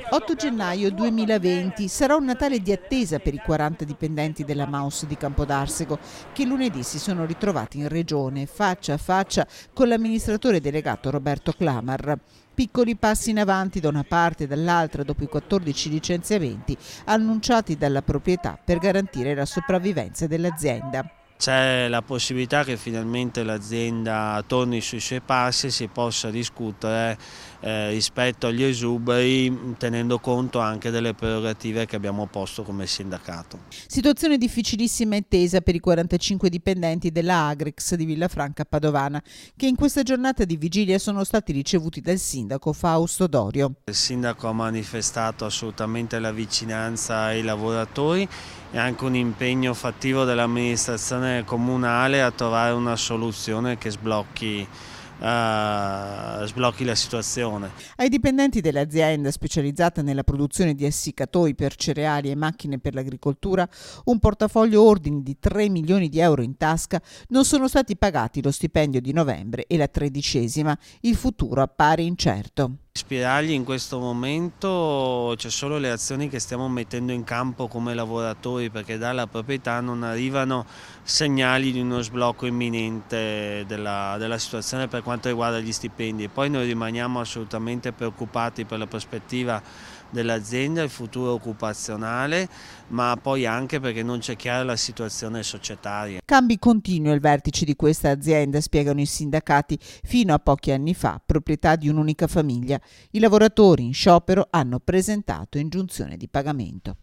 8 gennaio 2020 sarà un Natale di attesa per i 40 dipendenti della Maus di Campodarsego che lunedì si sono ritrovati in regione faccia a faccia con l'amministratore delegato Roberto Clamar. Piccoli passi in avanti da una parte e dall'altra dopo i 14 licenziamenti annunciati dalla proprietà per garantire la sopravvivenza dell'azienda. C'è la possibilità che finalmente l'azienda torni sui suoi passi e si possa discutere rispetto agli esuberi, tenendo conto anche delle prerogative che abbiamo posto come sindacato. Situazione difficilissima e tesa per i 45 dipendenti della Agrix di Villafranca Padovana, che in questa giornata di vigilia sono stati ricevuti dal sindaco Fausto Dorio. Il sindaco ha manifestato assolutamente la vicinanza ai lavoratori e anche un impegno fattivo dell'amministrazione comunale a trovare una soluzione che sblocchi la situazione. Ai dipendenti dell'azienda specializzata nella produzione di essiccatoi per cereali e macchine per l'agricoltura, un portafoglio ordini di 3 milioni di euro in tasca, non sono stati pagati lo stipendio di novembre e la 13ª. Il futuro appare incerto. Ispirarli in questo momento c'è solo le azioni che stiamo mettendo in campo come lavoratori, perché dalla proprietà non arrivano segnali di uno sblocco imminente della situazione per quanto riguarda gli stipendi. Poi noi rimaniamo assolutamente preoccupati per la prospettiva dell'azienda, il futuro occupazionale, ma poi anche perché non c'è chiara la situazione societaria. Cambi continui al vertice di questa azienda, spiegano i sindacati, fino a pochi anni fa proprietà di un'unica famiglia. I lavoratori in sciopero hanno presentato ingiunzione di pagamento.